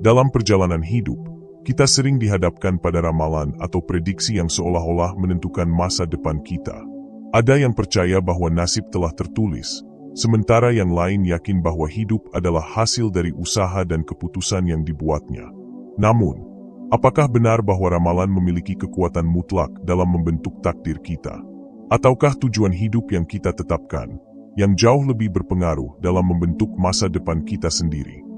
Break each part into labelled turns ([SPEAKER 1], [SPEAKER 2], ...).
[SPEAKER 1] Dalam perjalanan hidup, kita sering dihadapkan pada ramalan atau prediksi yang seolah-olah menentukan masa depan kita. Ada yang percaya bahwa nasib telah tertulis, sementara yang lain yakin bahwa hidup adalah hasil dari usaha dan keputusan yang dibuatnya. Namun, apakah benar bahwa ramalan memiliki kekuatan mutlak dalam membentuk takdir kita? Ataukah tujuan hidup yang kita tetapkan, yang jauh lebih berpengaruh dalam membentuk masa depan kita sendiri?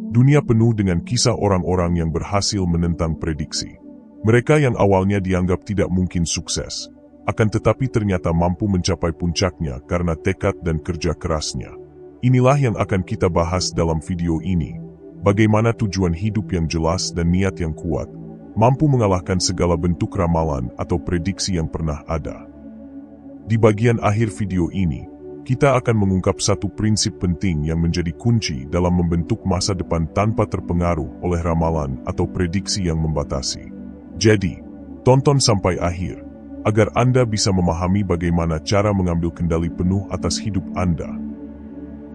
[SPEAKER 1] Dunia penuh dengan kisah orang-orang yang berhasil menentang prediksi. Mereka yang awalnya dianggap tidak mungkin sukses, akan tetapi ternyata mampu mencapai puncaknya karena tekad dan kerja kerasnya. Inilah yang akan kita bahas dalam video ini. Bagaimana tujuan hidup yang jelas dan niat yang kuat mampu mengalahkan segala bentuk ramalan atau prediksi yang pernah ada. Di bagian akhir video ini, kita akan mengungkap satu prinsip penting yang menjadi kunci dalam membentuk masa depan tanpa terpengaruh oleh ramalan atau prediksi yang membatasi. Jadi, tonton sampai akhir, agar Anda bisa memahami bagaimana cara mengambil kendali penuh atas hidup Anda.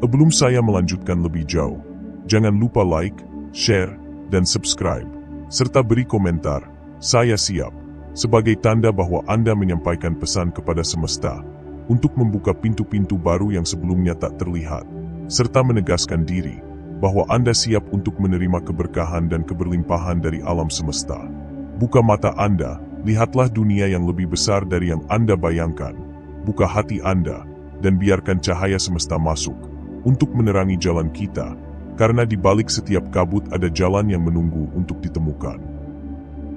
[SPEAKER 1] Sebelum saya melanjutkan lebih jauh, jangan lupa like, share, dan subscribe, serta beri komentar, "Saya siap," sebagai tanda bahwa Anda menyampaikan pesan kepada semesta untuk membuka pintu-pintu baru yang sebelumnya tak terlihat, serta menegaskan diri bahwa Anda siap untuk menerima keberkahan dan keberlimpahan dari alam semesta. Buka mata Anda, lihatlah dunia yang lebih besar dari yang Anda bayangkan. Buka hati Anda, dan biarkan cahaya semesta masuk untuk menerangi jalan kita, karena di balik setiap kabut ada jalan yang menunggu untuk ditemukan.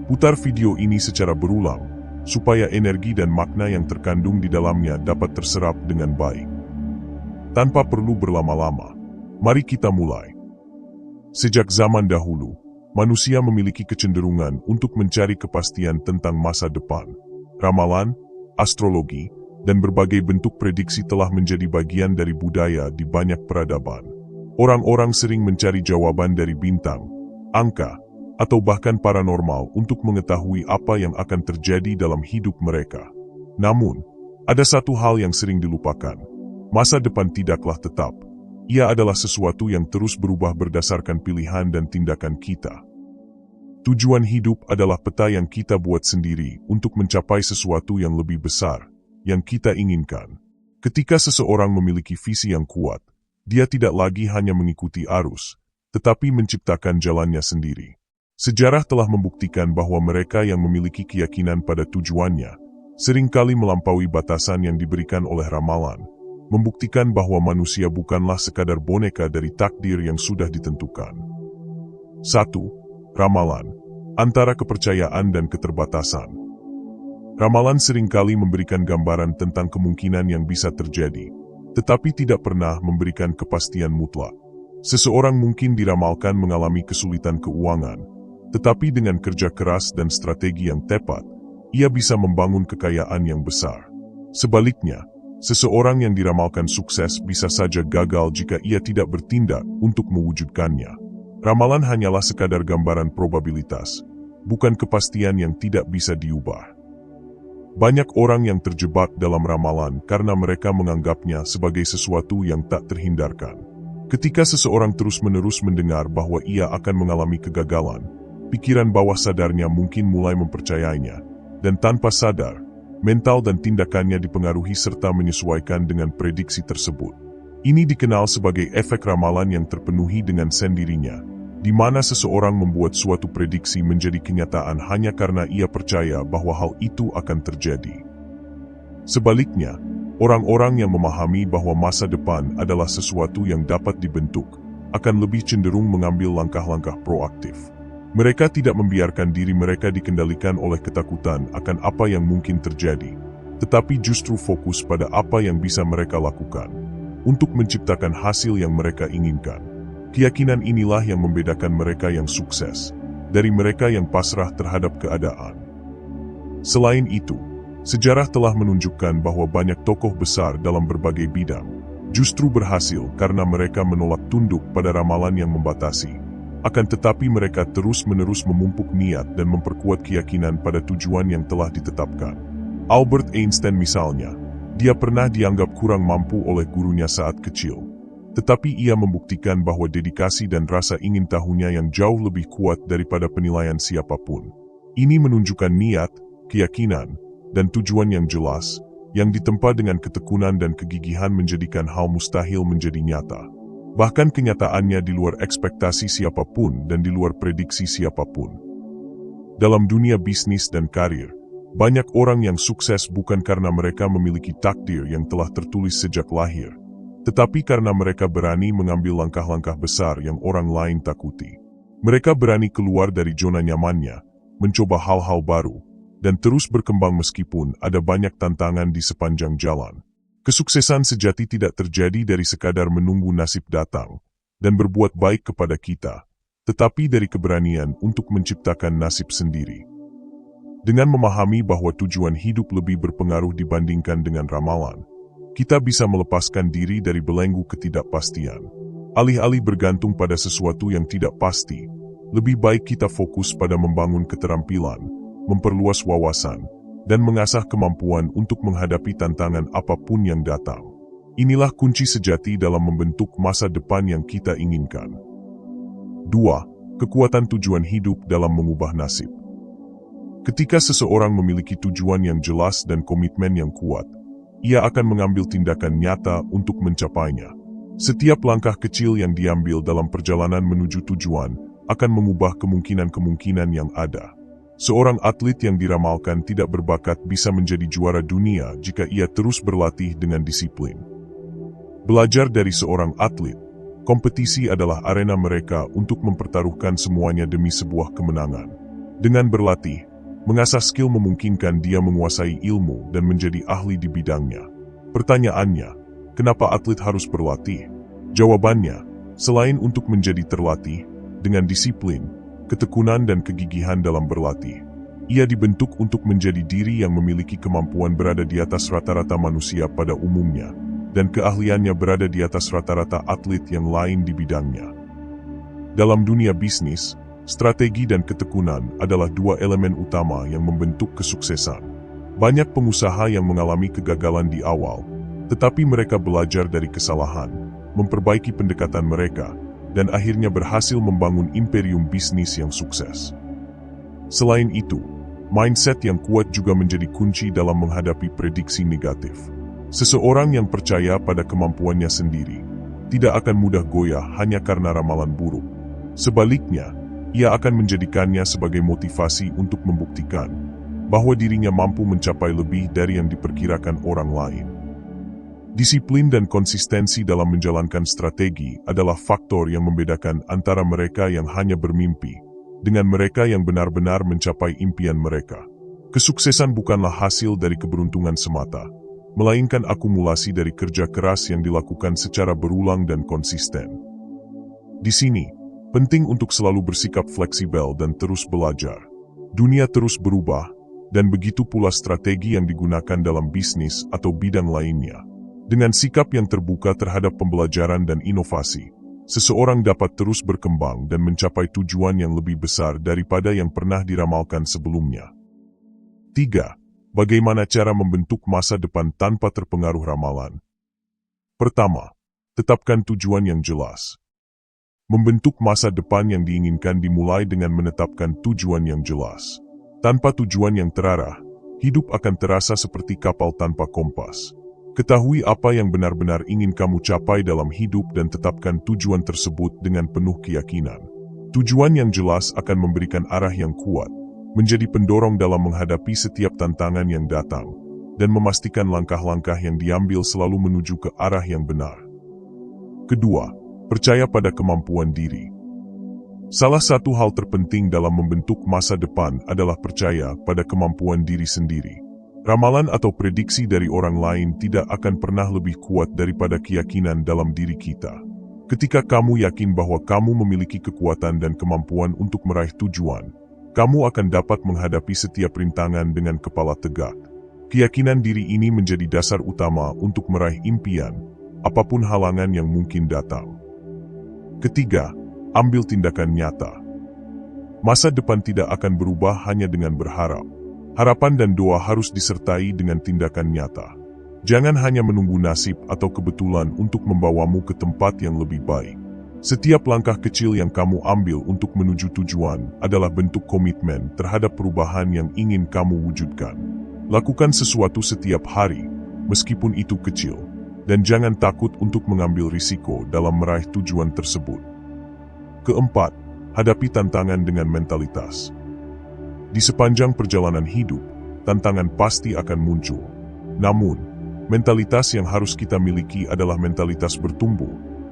[SPEAKER 1] Putar video ini secara berulang, supaya energi dan makna yang terkandung di dalamnya dapat terserap dengan baik. Tanpa perlu berlama-lama, mari kita mulai. Sejak zaman dahulu, manusia memiliki kecenderungan untuk mencari kepastian tentang masa depan. Ramalan, astrologi, dan berbagai bentuk prediksi telah menjadi bagian dari budaya di banyak peradaban. Orang-orang sering mencari jawaban dari bintang, angka, atau bahkan paranormal untuk mengetahui apa yang akan terjadi dalam hidup mereka. Namun, ada satu hal yang sering dilupakan. Masa depan tidaklah tetap. Ia adalah sesuatu yang terus berubah berdasarkan pilihan dan tindakan kita. Tujuan hidup adalah peta yang kita buat sendiri untuk mencapai sesuatu yang lebih besar, yang kita inginkan. Ketika seseorang memiliki visi yang kuat, dia tidak lagi hanya mengikuti arus, tetapi menciptakan jalannya sendiri. Sejarah telah membuktikan bahwa mereka yang memiliki keyakinan pada tujuannya seringkali melampaui batasan yang diberikan oleh ramalan, membuktikan bahwa manusia bukanlah sekadar boneka dari takdir yang sudah ditentukan. 1. Ramalan, antara kepercayaan dan keterbatasan. Ramalan seringkali memberikan gambaran tentang kemungkinan yang bisa terjadi, tetapi tidak pernah memberikan kepastian mutlak. Seseorang mungkin diramalkan mengalami kesulitan keuangan, tetapi dengan kerja keras dan strategi yang tepat, ia bisa membangun kekayaan yang besar. Sebaliknya, seseorang yang diramalkan sukses bisa saja gagal jika ia tidak bertindak untuk mewujudkannya. Ramalan hanyalah sekadar gambaran probabilitas, bukan kepastian yang tidak bisa diubah. Banyak orang yang terjebak dalam ramalan karena mereka menganggapnya sebagai sesuatu yang tak terhindarkan. Ketika seseorang terus-menerus mendengar bahwa ia akan mengalami kegagalan, pikiran bawah sadarnya mungkin mulai mempercayainya, dan tanpa sadar, mental dan tindakannya dipengaruhi serta menyesuaikan dengan prediksi tersebut. Ini dikenal sebagai efek ramalan yang terpenuhi dengan sendirinya, di mana seseorang membuat suatu prediksi menjadi kenyataan hanya karena ia percaya bahwa hal itu akan terjadi. Sebaliknya, orang-orang yang memahami bahwa masa depan adalah sesuatu yang dapat dibentuk, akan lebih cenderung mengambil langkah-langkah proaktif. Mereka tidak membiarkan diri mereka dikendalikan oleh ketakutan akan apa yang mungkin terjadi, tetapi justru fokus pada apa yang bisa mereka lakukan untuk menciptakan hasil yang mereka inginkan. Keyakinan inilah yang membedakan mereka yang sukses dari mereka yang pasrah terhadap keadaan. Selain itu, sejarah telah menunjukkan bahwa banyak tokoh besar dalam berbagai bidang justru berhasil karena mereka menolak tunduk pada ramalan yang membatasi. Akan tetapi mereka terus-menerus memupuk niat dan memperkuat keyakinan pada tujuan yang telah ditetapkan. Albert Einstein misalnya, dia pernah dianggap kurang mampu oleh gurunya saat kecil. tetapi ia membuktikan bahwa dedikasi dan rasa ingin tahunya yang jauh lebih kuat daripada penilaian siapapun. Ini menunjukkan niat, keyakinan, dan tujuan yang jelas, yang ditempa dengan ketekunan dan kegigihan menjadikan hal mustahil menjadi nyata. Bahkan kenyataannya di luar ekspektasi siapapun dan di luar prediksi siapapun. Dalam dunia bisnis dan karir, banyak orang yang sukses bukan karena mereka memiliki takdir yang telah tertulis sejak lahir, tetapi karena mereka berani mengambil langkah-langkah besar yang orang lain takuti. Mereka berani keluar dari zona nyamannya, mencoba hal-hal baru, dan terus berkembang meskipun ada banyak tantangan di sepanjang jalan. Kesuksesan sejati tidak terjadi dari sekadar menunggu nasib datang dan berbuat baik kepada kita, tetapi dari keberanian untuk menciptakan nasib sendiri. Dengan memahami bahwa tujuan hidup lebih berpengaruh dibandingkan dengan ramalan, kita bisa melepaskan diri dari belenggu ketidakpastian. Alih-alih bergantung pada sesuatu yang tidak pasti, lebih baik kita fokus pada membangun keterampilan, memperluas wawasan, dan mengasah kemampuan untuk menghadapi tantangan apapun yang datang. Inilah kunci sejati dalam membentuk masa depan yang kita inginkan. 2. Kekuatan tujuan hidup dalam mengubah nasib. Ketika seseorang memiliki tujuan yang jelas dan komitmen yang kuat, ia akan mengambil tindakan nyata untuk mencapainya. Setiap langkah kecil yang diambil dalam perjalanan menuju tujuan akan mengubah kemungkinan-kemungkinan yang ada. Seorang atlet yang diramalkan tidak berbakat bisa menjadi juara dunia jika ia terus berlatih dengan disiplin. Belajar dari seorang atlet, kompetisi adalah arena mereka untuk mempertaruhkan semuanya demi sebuah kemenangan. Dengan berlatih, mengasah skill memungkinkan dia menguasai ilmu dan menjadi ahli di bidangnya. Pertanyaannya, kenapa atlet harus berlatih? Jawabannya, selain untuk menjadi terlatih, dengan disiplin, ketekunan dan kegigihan dalam berlatih, ia dibentuk untuk menjadi diri yang memiliki kemampuan berada di atas rata-rata manusia pada umumnya, dan keahliannya berada di atas rata-rata atlet yang lain di bidangnya. Dalam dunia bisnis, strategi dan ketekunan adalah dua elemen utama yang membentuk kesuksesan. Banyak pengusaha yang mengalami kegagalan di awal, tetapi mereka belajar dari kesalahan, memperbaiki pendekatan mereka, dan akhirnya berhasil membangun imperium bisnis yang sukses. Selain itu, mindset yang kuat juga menjadi kunci dalam menghadapi prediksi negatif. Seseorang yang percaya pada kemampuannya sendiri tidak akan mudah goyah hanya karena ramalan buruk. Sebaliknya, ia akan menjadikannya sebagai motivasi untuk membuktikan bahwa dirinya mampu mencapai lebih dari yang diperkirakan orang lain. Disiplin dan konsistensi dalam menjalankan strategi adalah faktor yang membedakan antara mereka yang hanya bermimpi dengan mereka yang benar-benar mencapai impian mereka. Kesuksesan bukanlah hasil dari keberuntungan semata, melainkan akumulasi dari kerja keras yang dilakukan secara berulang dan konsisten. Di sini, penting untuk selalu bersikap fleksibel dan terus belajar. Dunia terus berubah, dan begitu pula strategi yang digunakan dalam bisnis atau bidang lainnya. Dengan sikap yang terbuka terhadap pembelajaran dan inovasi, seseorang dapat terus berkembang dan mencapai tujuan yang lebih besar daripada yang pernah diramalkan sebelumnya. 3. Bagaimana cara membentuk masa depan tanpa terpengaruh ramalan? Pertama, tetapkan tujuan yang jelas. Membentuk masa depan yang diinginkan dimulai dengan menetapkan tujuan yang jelas. Tanpa tujuan yang terarah, hidup akan terasa seperti kapal tanpa kompas. Ketahui apa yang benar-benar ingin kamu capai dalam hidup dan tetapkan tujuan tersebut dengan penuh keyakinan. Tujuan yang jelas akan memberikan arah yang kuat, menjadi pendorong dalam menghadapi setiap tantangan yang datang, dan memastikan langkah-langkah yang diambil selalu menuju ke arah yang benar. Kedua, percaya pada kemampuan diri. Salah satu hal terpenting dalam membentuk masa depan adalah percaya pada kemampuan diri sendiri. Ramalan atau prediksi dari orang lain tidak akan pernah lebih kuat daripada keyakinan dalam diri kita. Ketika kamu yakin bahwa kamu memiliki kekuatan dan kemampuan untuk meraih tujuan, kamu akan dapat menghadapi setiap rintangan dengan kepala tegak. Keyakinan diri ini menjadi dasar utama untuk meraih impian, apapun halangan yang mungkin datang. Ketiga, ambil tindakan nyata. Masa depan tidak akan berubah hanya dengan berharap. Harapan dan doa harus disertai dengan tindakan nyata. Jangan hanya menunggu nasib atau kebetulan untuk membawamu ke tempat yang lebih baik. Setiap langkah kecil yang kamu ambil untuk menuju tujuan adalah bentuk komitmen terhadap perubahan yang ingin kamu wujudkan. Lakukan sesuatu setiap hari, meskipun itu kecil, dan jangan takut untuk mengambil risiko dalam meraih tujuan tersebut. Keempat, hadapi tantangan dengan mentalitas. Di sepanjang perjalanan hidup, tantangan pasti akan muncul. Namun, mentalitas yang harus kita miliki adalah mentalitas bertumbuh,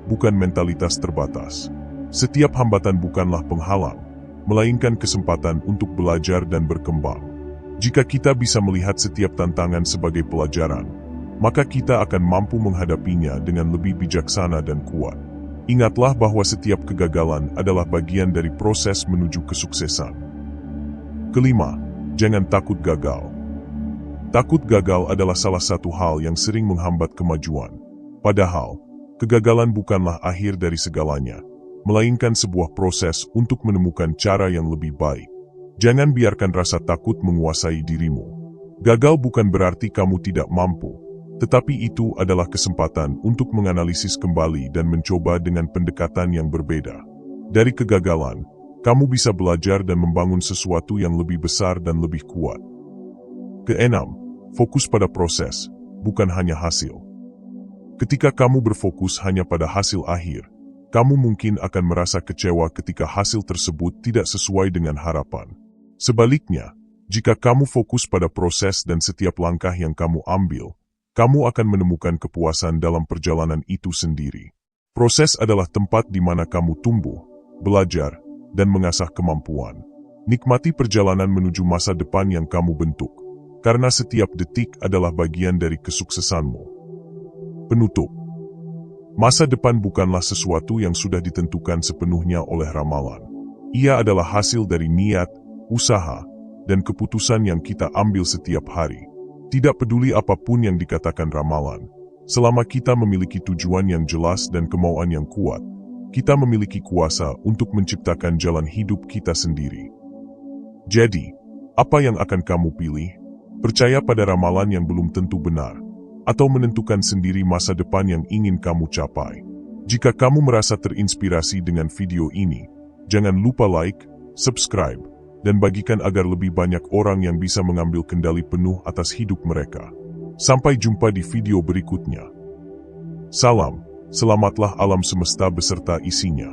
[SPEAKER 1] bukan mentalitas terbatas. Setiap hambatan bukanlah penghalang, melainkan kesempatan untuk belajar dan berkembang. Jika kita bisa melihat setiap tantangan sebagai pelajaran, maka kita akan mampu menghadapinya dengan lebih bijaksana dan kuat. Ingatlah bahwa setiap kegagalan adalah bagian dari proses menuju kesuksesan. Kelima, jangan takut gagal. Takut gagal adalah salah satu hal yang sering menghambat kemajuan. Padahal, kegagalan bukanlah akhir dari segalanya, melainkan sebuah proses untuk menemukan cara yang lebih baik. Jangan biarkan rasa takut menguasai dirimu. Gagal bukan berarti kamu tidak mampu, tetapi itu adalah kesempatan untuk menganalisis kembali dan mencoba dengan pendekatan yang berbeda. Dari kegagalan, kamu bisa belajar dan membangun sesuatu yang lebih besar dan lebih kuat. Keenam, fokus pada proses, bukan hanya hasil. Ketika kamu berfokus hanya pada hasil akhir, kamu mungkin akan merasa kecewa ketika hasil tersebut tidak sesuai dengan harapan. Sebaliknya, jika kamu fokus pada proses dan setiap langkah yang kamu ambil, kamu akan menemukan kepuasan dalam perjalanan itu sendiri. Proses adalah tempat di mana kamu tumbuh, belajar, dan mengasah kemampuan. Nikmati perjalanan menuju masa depan yang kamu bentuk, karena setiap detik adalah bagian dari kesuksesanmu. Penutup. Masa depan bukanlah sesuatu yang sudah ditentukan sepenuhnya oleh ramalan. Ia adalah hasil dari niat, usaha, dan keputusan yang kita ambil setiap hari. Tidak peduli apapun yang dikatakan ramalan, selama kita memiliki tujuan yang jelas dan kemauan yang kuat, kita memiliki kuasa untuk menciptakan jalan hidup kita sendiri. Jadi, apa yang akan kamu pilih? Percaya pada ramalan yang belum tentu benar, atau menentukan sendiri masa depan yang ingin kamu capai? Jika kamu merasa terinspirasi dengan video ini, jangan lupa like, subscribe, dan bagikan agar lebih banyak orang yang bisa mengambil kendali penuh atas hidup mereka. Sampai jumpa di video berikutnya. Salam, selamatlah alam semesta beserta isinya.